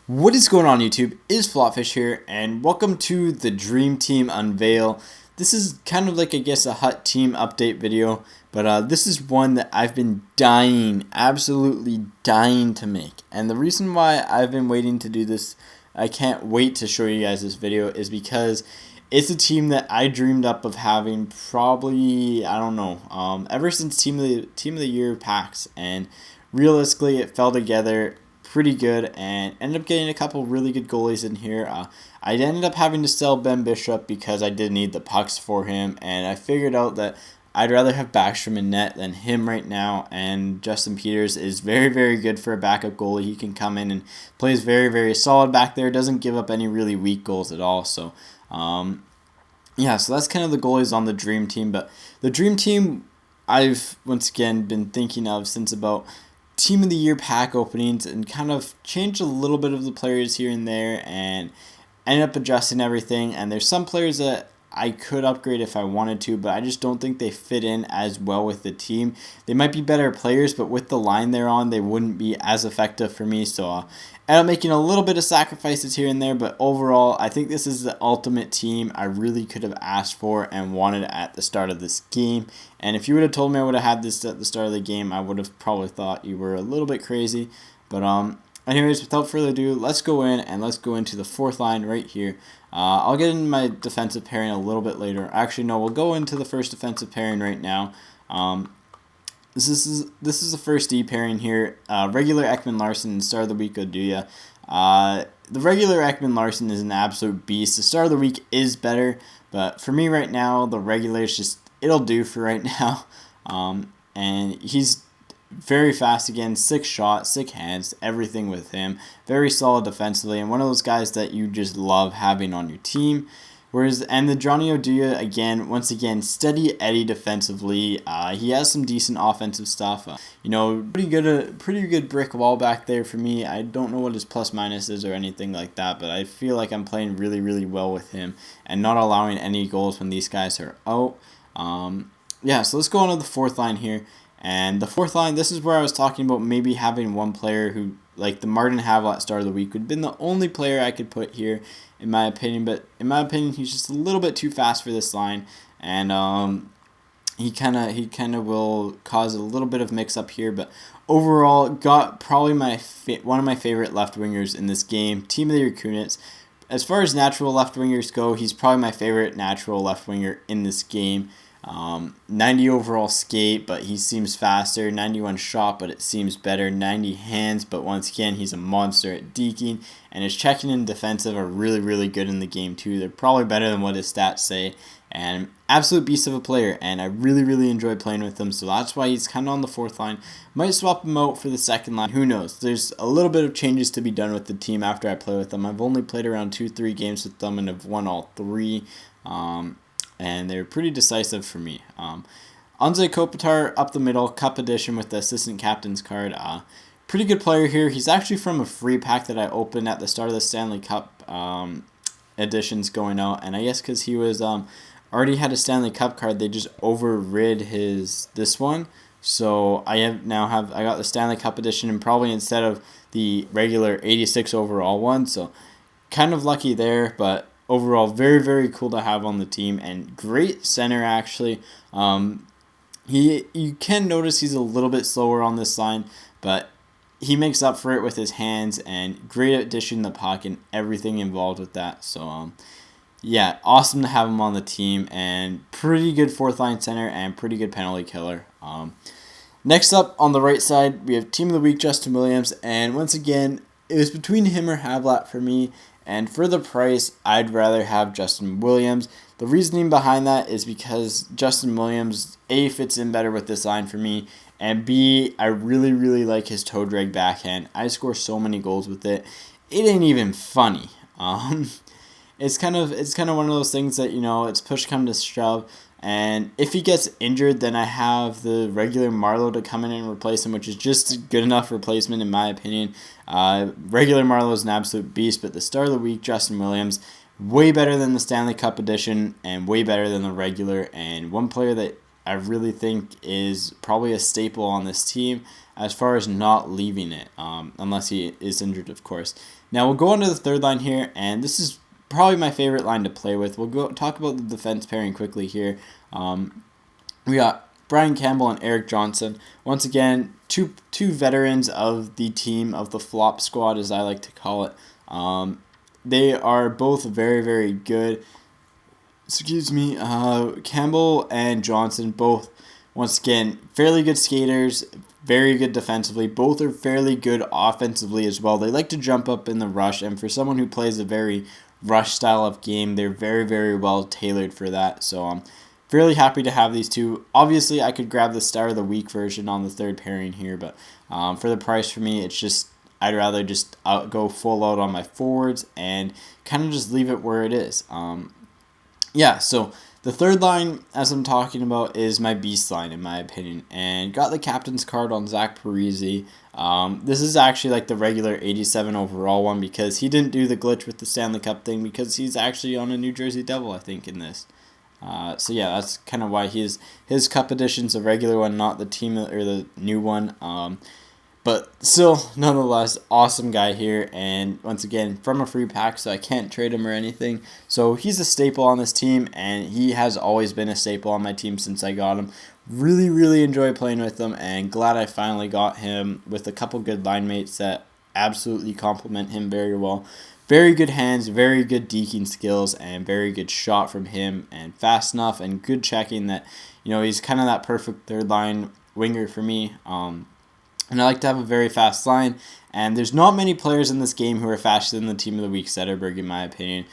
What is going on, YouTube? Is FlopFish here, and welcome to the Dream Team Unveil. This is kind of like, I guess, a hot team update video, but this is one that I've been absolutely dying to make. And the reason why I've been waiting to do this, I can't wait to show you guys this video, is because it's a team that I dreamed up of having probably, I don't know, ever since Team of the Year packs, and realistically, it fell together pretty good and ended up getting a couple really good goalies in here. I ended up having to sell Ben Bishop because I did need the pucks for him, and I figured out that I'd rather have Backstrom in net than him right now, and Justin Peters is very, very good for a backup goalie. He can come in and plays very, very solid back there, doesn't give up any really weak goals at all. So, yeah, so that's kind of the goalies on the Dream Team. But the Dream Team I've, once again, been thinking of since about Team of the Year pack openings and kind of changed a little bit of the players here and there and ended up adjusting everything. And there's some players that I could upgrade if I wanted to, but I just don't think they fit in as well with the team. They might be better players, but with the line they're on, they wouldn't be as effective for me. So I end up making a little bit of sacrifices here and there, but overall, I think this is the ultimate team I really could have asked for and wanted at the start of this game. And if you would have told me I would have had this at the start of the game, I would have probably thought you were a little bit crazy. But anyways, without further ado, let's go in and let's go into the fourth line right here. I'll get into my defensive pairing a little bit later. Actually, no, we'll go into the first defensive pairing right now. This is the first D pairing here. Regular Ekman-larsson and Star of the Week Oduya. The regular Ekman-larsson is an absolute beast. The Star of the Week is better, but for me right now, the regular is just, it'll do for right now. And he's very fast again, 6 shots, 6 hands, everything with him. Very solid defensively, and one of those guys that you just love having on your team. And the Johnny Oduya, again, once again, steady Eddie defensively. He has some decent offensive stuff. Pretty good brick wall back there for me. I don't know what his plus minus is or anything like that, but I feel like I'm playing really, really well with him and not allowing any goals when these guys are out. Yeah, so let's go on to the fourth line here. And the fourth line, this is where I was talking about maybe having one player who, like the Martin Havlat Star of the Week, would have been the only player I could put here, in my opinion. But in my opinion, he's just a little bit too fast for this line, and he kind of will cause a little bit of mix up here. But overall, got probably one of my favorite left wingers in this game, Team of the Year Kunitz. As far as natural left wingers go, he's probably my favorite natural left winger in this game. 90 overall skate, but he seems faster. 91 shot, but it seems better. 90 hands, but once again, he's a monster at deking. And his checking and defensive are really, really good in the game too. They're probably better than what his stats say. And absolute beast of a player, and I really, really enjoy playing with him. So that's why he's kind of on the fourth line. Might swap him out for the second line. Who knows? There's a little bit of changes to be done with the team after I play with them. I've only played around 2-3 games with them and have won all 3. And they're pretty decisive for me. Anze Kopitar up the middle, Cup Edition with the assistant captain's card. Pretty good player here. He's actually from a free pack that I opened at the start of the Stanley Cup editions going out, and I guess because he was already had a Stanley Cup card, they just overrid this one. So I got the Stanley Cup edition, and probably instead of the regular 86 overall one. So kind of lucky there, but overall, very, very cool to have on the team, and great center, actually. You can notice he's a little bit slower on this line, but he makes up for it with his hands, and great at dishing the puck and everything involved with that. So, yeah, awesome to have him on the team, and pretty good fourth line center and pretty good penalty killer. Next up on the right side, we have Team of the Week Justin Williams, and once again, it was between him or Havlat for me. And for the price, I'd rather have Justin Williams. The reasoning behind that is because Justin Williams, A, fits in better with this line for me, and B, I really, really like his toe drag backhand. I score so many goals with it. It ain't even funny. It's kind of one of those things that, it's push come to shove. And if he gets injured, then I have the regular Marlowe to come in and replace him, which is just a good enough replacement in my opinion. Regular Marlowe is an absolute beast, but the Star of the Week, Justin Williams, way better than the Stanley Cup edition and way better than the regular. And one player that I really think is probably a staple on this team as far as not leaving it, unless he is injured, of course. Now we'll go on to the third line here, and this is probably my favorite line to play with. We'll go talk about the defense pairing quickly here. We got Brian Campbell and Eric Johnson. Once again, two veterans of the team, of the flop squad, as I like to call it. They are both very, very good. Campbell and Johnson, both, once again, fairly good skaters, very good defensively. Both are fairly good offensively as well. They like to jump up in the rush, and for someone who plays a very rush style of game, they're very, very well tailored for that. So I'm fairly happy to have these two. Obviously, I could grab the Star of the Week version on the third pairing here, but for the price for me, it's just I'd rather just go full out on my forwards and kind of just leave it where it is. So the third line, as I'm talking about, is my beast line, in my opinion, and got the captain's card on Zach Parise. This is actually like the regular 87 overall one, because he didn't do the glitch with the Stanley Cup thing, because he's actually on a New Jersey Devil, I think, in this. That's kind of why his cup edition's a regular one, not the team or the new one. But still, nonetheless, awesome guy here, and once again, from a free pack, so I can't trade him or anything. So he's a staple on this team, and he has always been a staple on my team since I got him. Really, really enjoy playing with him, and glad I finally got him with a couple good line mates that absolutely complement him very well. Very good hands, very good deking skills, and very good shot from him, and fast enough, and good checking that, he's kind of that perfect third line winger for me. And I like to have a very fast line, and there's not many players in this game who are faster than the Team of the Week Zetterberg, in my opinion.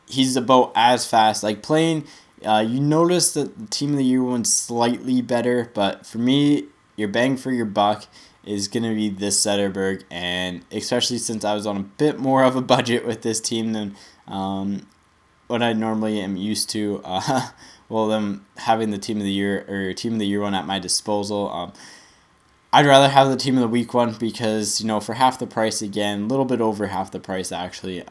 He's about as fast. Like playing, you notice that the Team of the Year one's slightly better, but for me, your bang for your buck is going to be this Zetterberg, and especially since I was on a bit more of a budget with this team than what I normally am used to. Them having the Team of the Year one at my disposal. I'd rather have the Team of the Week one because, for half the price again, a little bit over half the price actually,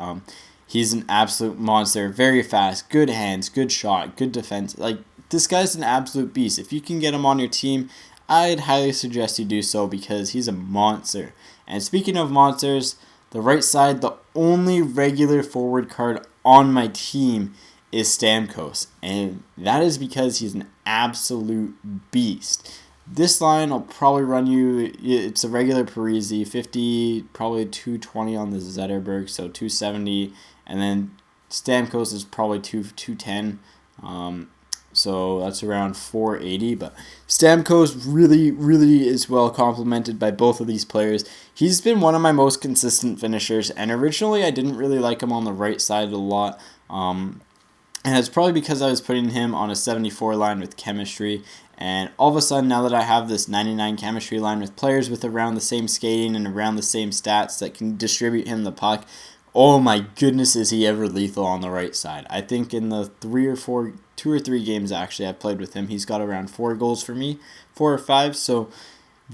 he's an absolute monster, very fast, good hands, good shot, good defense. Like, this guy's an absolute beast. If you can get him on your team, I'd highly suggest you do so because he's a monster. And speaking of monsters, the right side, the only regular forward card on my team is Stamkos, and that is because he's an absolute beast. This line will probably run you, it's a regular Parise, 50, probably 220 on the Zetterberg, so 270, and then Stamkos is probably 210, so that's around 480, but Stamkos really, really is well complemented by both of these players. He's been one of my most consistent finishers, and originally I didn't really like him on the right side a lot, and it's probably because I was putting him on a 74 line with chemistry. And all of a sudden, now that I have this 99 chemistry line with players with around the same skating and around the same stats that can distribute him the puck, oh my goodness, is he ever lethal on the right side. I think in the 2 or 3 games actually I've played with him, he's got around 4 goals for me, 4 or 5. So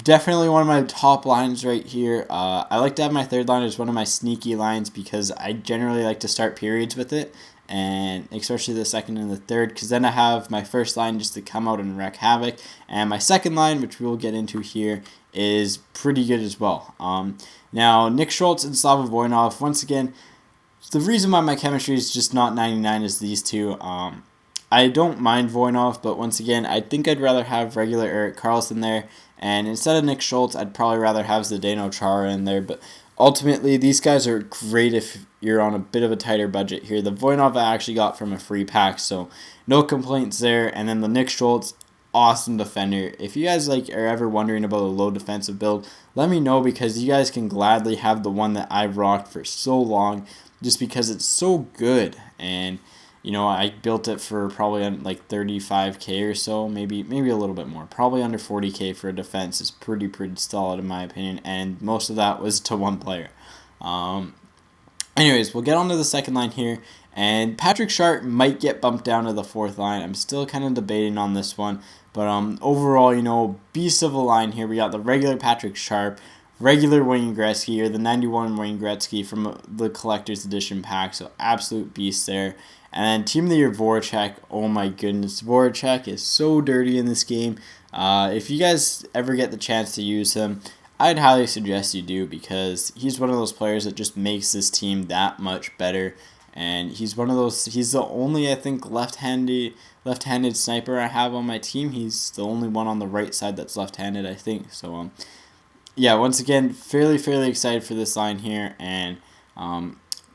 definitely one of my top lines right here. I like to have my third line as one of my sneaky lines because I generally like to start periods with it, and especially the second and the third, because then I have my first line just to come out and wreak havoc, and my second line, which we will get into here, is pretty good as well. Now, Nick Schultz and Slava Voinov, once again, the reason why my chemistry is just not 99 is these two. I don't mind Voinov, but once again, I think I'd rather have regular Erik Karlsson there, and instead of Nick Schultz, I'd probably rather have Zdeno Chara in there, but ultimately, these guys are great if you're on a bit of a tighter budget here. The Voinov I actually got from a free pack, so no complaints there. And then the Nick Schultz, awesome defender. If you guys are ever wondering about a low defensive build, let me know because you guys can gladly have the one that I've rocked for so long just because it's so good. And I built it for probably like 35K or so, maybe a little bit more. Probably under 40K for a defense is pretty solid in my opinion, and most of that was to one player. Anyways, we'll get on to the second line here, and Patrick Sharp might get bumped down to the fourth line. I'm still kind of debating on this one, but overall, beast of a line here. We got the regular Patrick Sharp, regular Wayne Gretzky or the 91 Wayne Gretzky from the Collector's Edition pack. So absolute beast there. And then Team of the Year Voracek. Oh my goodness, Voracek is so dirty in this game. If you guys ever get the chance to use him, I'd highly suggest you do, because he's one of those players that just makes this team that much better. And he's the only, I think, left-handed sniper I have on my team. He's the only one on the right side that's left-handed, I think. So yeah, once again, fairly excited for this line here, and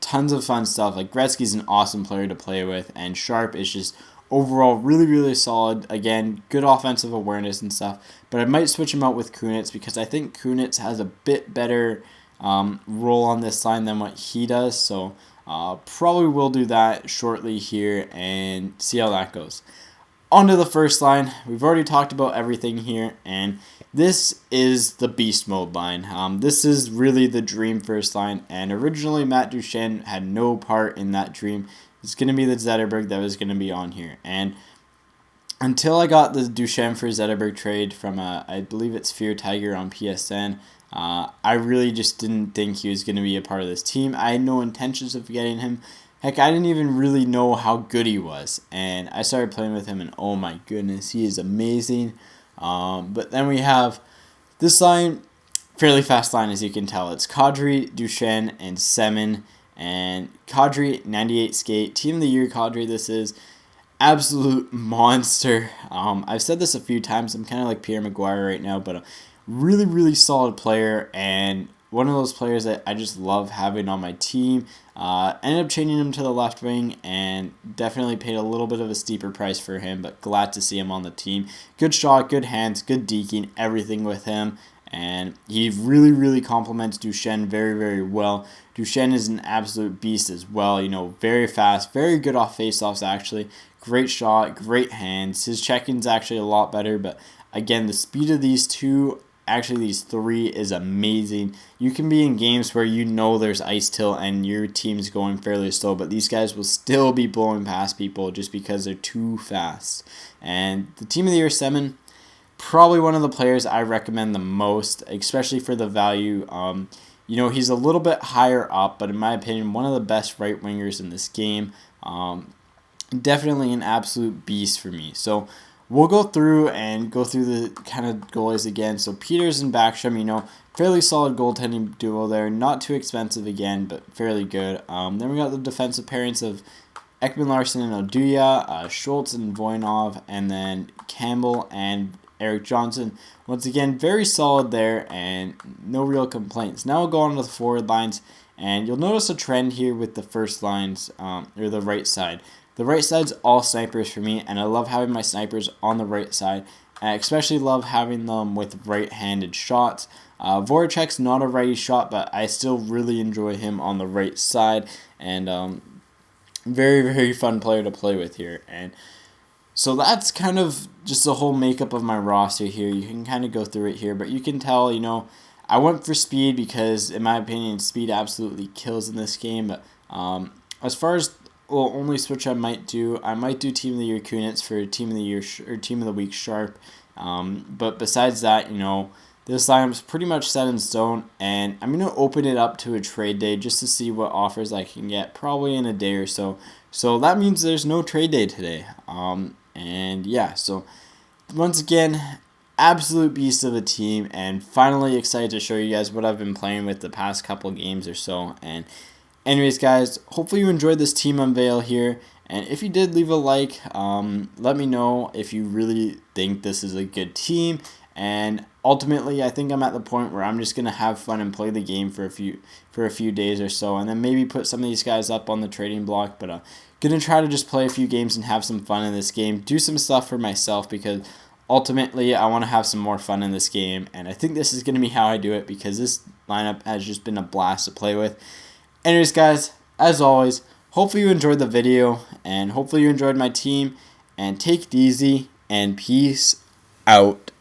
tons of fun stuff. Like, Gretzky's an awesome player to play with, and Sharp is just overall really solid. Again, good offensive awareness and stuff. But I might switch him out with Kunitz, because I think Kunitz has a bit better role on this line than what he does. So probably will do that shortly here and see how that goes. On to the first line. We've already talked about everything here, and this is the beast mode line. This is really the dream first line, and originally Matt Duchene had no part in that dream. It's going to be the Zetterberg that was going to be on here, and until I got the Duchene for Zetterberg trade from, I believe it's Fear Tiger on PSN, I really just didn't think he was going to be a part of this team. I had no intentions of getting him. Heck, I didn't even really know how good he was, and I started playing with him, and oh my goodness, he is amazing. But then we have this line, fairly fast line as you can tell. It's Kadri, Duchene, and Semin. And Kadri, 98 skate. Team of the Year Kadri, this is absolute monster. I've said this a few times. I'm kind of like Pierre Maguire right now, but a really solid player, and one of those players that I just love having on my team. Ended up changing him to the left wing, and definitely paid a little bit of a steeper price for him, but glad to see him on the team. Good shot, good hands, good deking, everything with him. And he really complements Duchene very well. Duchene is an absolute beast as well. You know, very fast, very good off faceoffs actually. Great shot, great hands. His checking's actually a lot better, but again, the speed of these two, actually these three, is amazing. You can be in games where you know there's ice tilt and your team's going fairly slow, but these guys will still be blowing past people just because they're too fast. And the Team of the Year Semin, probably one of the players I recommend the most, especially for the value. You know, he's a little bit higher up, but in my opinion, one of the best right wingers in this game. Definitely an absolute beast for me. So we'll go through the kind of goalies again. So Peters and Backstrom, you know, fairly solid goaltending duo there. Not too expensive again, but fairly good. Then we got the defensive pairings of Ekman-larsson and Oduya, Schultz and Voinov, and then Campbell and Eric Johnson. Once again, very solid there, and no real complaints. Now we'll go on to the forward lines, and you'll notice a trend here with the first lines, or the right side. The right side's all snipers for me, and I love having my snipers on the right side. I especially love having them with right-handed shots. Voracek's not a righty shot, but I still really enjoy him on the right side, and very fun player to play with here. And so that's kind of just the whole makeup of my roster here. You can kind of go through it here, but you can tell, you know, I went for speed because, in my opinion, speed absolutely kills in this game. But as far as only switch I might do Team of the Year Kunitz for Team of the Year or Team of the Week Sharp. But besides that, you know, this lineup's pretty much set in stone, and I'm gonna open it up to a trade day just to see what offers I can get, probably in a day or so. So that means there's no trade day today. And yeah, so once again, absolute beast of a team, and finally excited to show you guys what I've been playing with the past couple games or so. And anyways, guys, hopefully you enjoyed this team unveil here, and if you did, leave a like. Let me know if you really think this is a good team. And ultimately, I think I'm at the point where I'm just gonna have fun and play the game for a few days or so, and then maybe put some of these guys up on the trading block. But gonna try to just play a few games and have some fun in this game. Do some stuff for myself, because ultimately I want to have some more fun in this game, and I think this is gonna be how I do it, because this lineup has just been a blast to play with. Anyways, guys, as always, hopefully you enjoyed the video, and hopefully you enjoyed my team. And take it easy, and peace out.